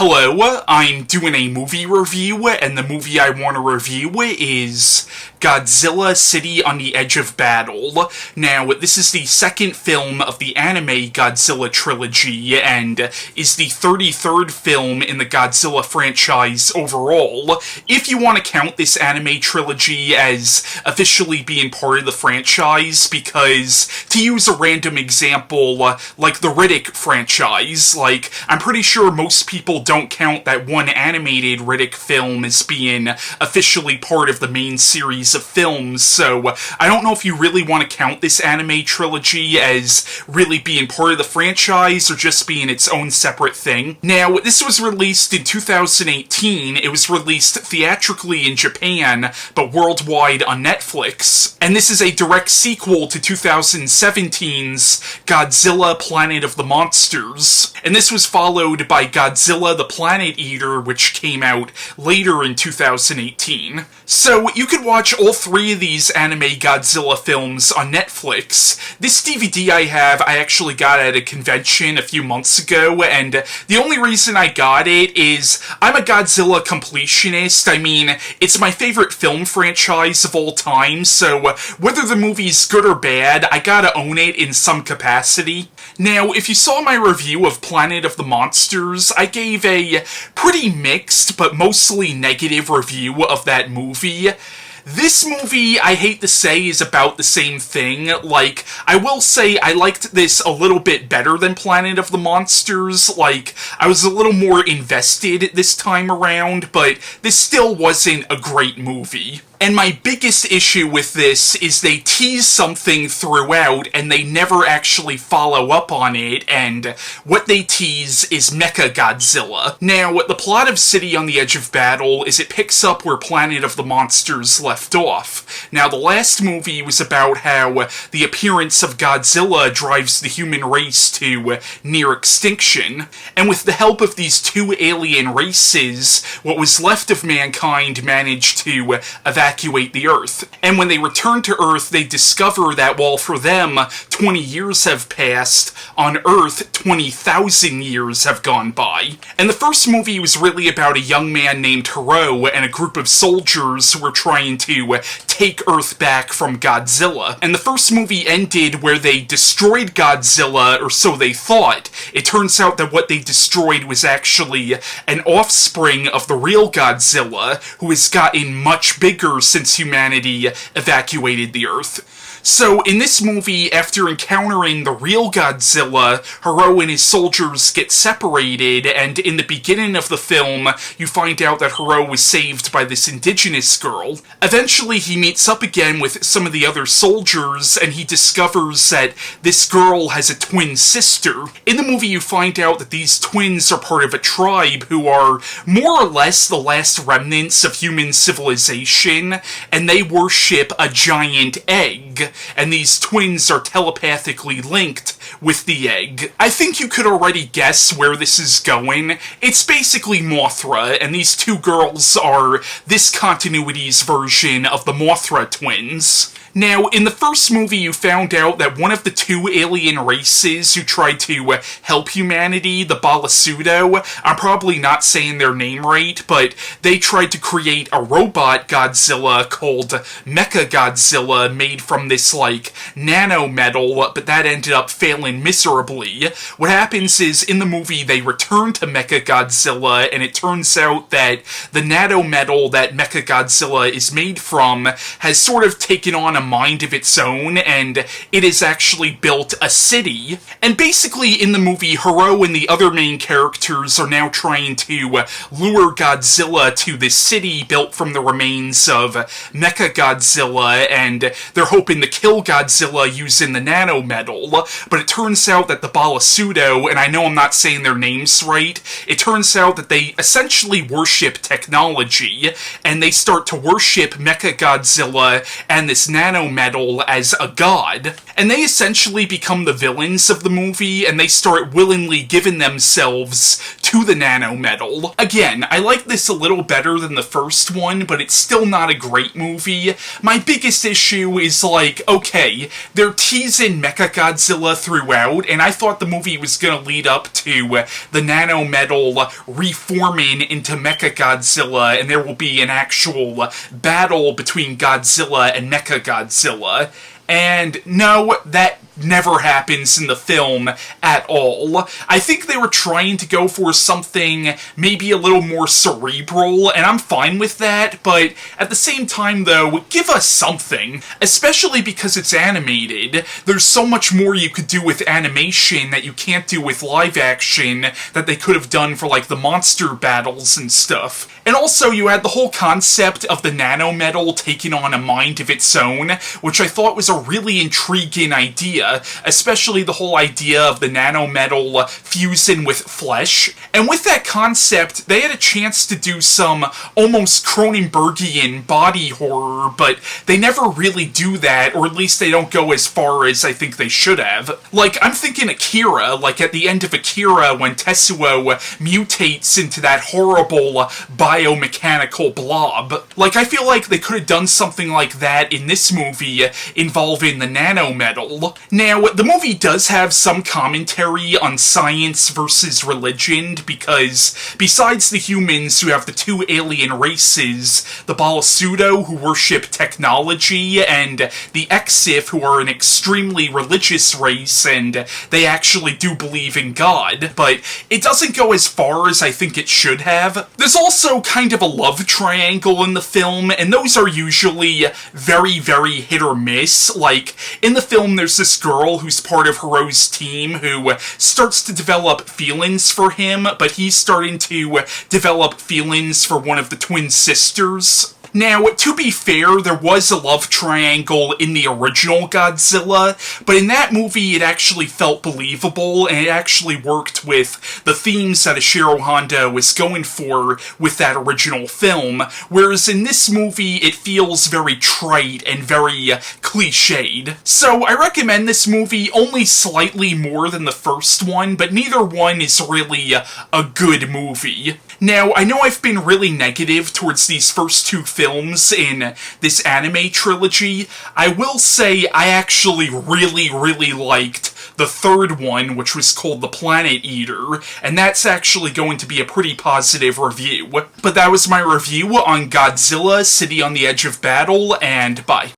Hello, I'm doing a movie review, and the movie I want to review is Godzilla City on the Edge of Battle. Now, this is the second film of the Anime Godzilla trilogy, and is the 33rd film in the Godzilla franchise overall. If you want to count this anime trilogy as officially being part of the franchise, because, to use a random example, like the Riddick franchise, I'm pretty sure most people don't count that one animated Riddick film as being officially part of the main series of films, so I don't know if you really want to count this anime trilogy as really being part of the franchise or just being its own separate thing. Now, this was released in 2018. It was released theatrically in Japan, but worldwide on Netflix, and this is a direct sequel to 2017's Godzilla Planet of the Monsters, and this was followed by Godzilla the Planet Eater, which came out later in 2018. So, you could watch all three of these anime Godzilla films on Netflix. This DVD I have, I actually got at a convention a few months ago, and the only reason I got it is I'm a Godzilla completionist. I mean, it's my favorite film franchise of all time, so whether the movie's good or bad, I gotta own it in some capacity. Now, if you saw my review of Planet of the Monsters, I gave a pretty mixed but mostly negative review of that movie. This movie, I hate to say, is about the same thing. I will say I liked this a little bit better than Planet of the Monsters. I was a little more invested this time around, but this still wasn't a great movie. And my biggest issue with this is they tease something throughout and they never actually follow up on it, and what they tease is Mecha Godzilla. Now, the plot of City on the Edge of Battle is it picks up where Planet of the Monsters left off. Now, the last movie was about how the appearance of Godzilla drives the human race to near extinction, and with the help of these two alien races, what was left of mankind managed to evacuate the Earth. And when they return to Earth, they discover that while for them 20 years have passed, on Earth 20,000 years have gone by. And the first movie was really about a young man named Hiro and a group of soldiers who were trying to take Earth back from Godzilla. And the first movie ended where they destroyed Godzilla, or so they thought. It turns out that what they destroyed was actually an offspring of the real Godzilla, who has gotten much bigger since humanity evacuated the Earth. So, in this movie, after encountering the real Godzilla, Hiro and his soldiers get separated, and in the beginning of the film, you find out that Hiro was saved by this indigenous girl. Eventually, he meets up again with some of the other soldiers, and he discovers that this girl has a twin sister. In the movie, you find out that these twins are part of a tribe who are more or less the last remnants of human civilization, and they worship a giant egg. And these twins are telepathically linked with the egg. I think you could already guess where this is going. It's basically Mothra, and these two girls are this continuity's version of the Mothra twins. Now, in the first movie, you found out that one of the two alien races who tried to help humanity, the Balasudo, I'm probably not saying their name right, but they tried to create a robot Godzilla called Mecha Godzilla made from this, nano metal, but that ended up failing miserably. What happens is, in the movie, they return to Mecha Godzilla, and it turns out that the nano metal that Mecha Godzilla is made from has sort of taken on a mind of its own, and it has actually built a city. And basically, in the movie, Hiro and the other main characters are now trying to lure Godzilla to this city built from the remains of Mecha Godzilla, and they're hoping to kill Godzilla using the nano metal, but it turns out that the Balasudo, and I know I'm not saying their names right, it turns out that they essentially worship technology, and they start to worship Mecha Godzilla and this nano metal as a god. And they essentially become the villains of the movie, and they start willingly giving themselves to the nanometal. Again, I like this a little better than the first one, but it's still not a great movie. My biggest issue is like, okay, they're teasing Mechagodzilla throughout, and I thought the movie was gonna lead up to the nanometal reforming into Mechagodzilla, and there will be an actual battle between Godzilla and Mechagodzilla. And no, that never happens in the film at all. I think they were trying to go for something maybe a little more cerebral, and I'm fine with that, but at the same time though, give us something. Especially because it's animated. There's so much more you could do with animation that you can't do with live action that they could have done for like the monster battles and stuff. And also you had the whole concept of the nanometal taking on a mind of its own, which I thought was a really intriguing idea. Especially the whole idea of the nanometal fusing with flesh. And with that concept, they had a chance to do some almost Cronenbergian body horror, but they never really do that, or at least they don't go as far as I think they should have. Like, I'm thinking Akira, like at the end of Akira when Tetsuo mutates into that horrible biomechanical blob. Like, I feel like they could have done something like that in this movie involving the nanometal. Now, the movie does have some commentary on science versus religion, because besides the humans who have the two alien races, the Balasudo who worship technology, and the Exif who are an extremely religious race, and they actually do believe in God, but it doesn't go as far as I think it should have. There's also kind of a love triangle in the film, and those are usually very, very hit or miss. Like, in the film there's this girl who's part of Hiro's team who starts to develop feelings for him, but he's starting to develop feelings for one of the twin sisters. Now, to be fair, there was a love triangle in the original Godzilla, but in that movie it actually felt believable, and it actually worked with the themes that Ishiro Honda was going for with that original film, whereas in this movie it feels very trite and very cliched. So I recommend this movie only slightly more than the first one, but neither one is really a good movie. Now, I know I've been really negative towards these first two films in this anime trilogy. I will say I actually really, really liked the third one, which was called The Planet Eater, and that's actually going to be a pretty positive review. But that was my review on Godzilla, City on the Edge of Battle, and bye.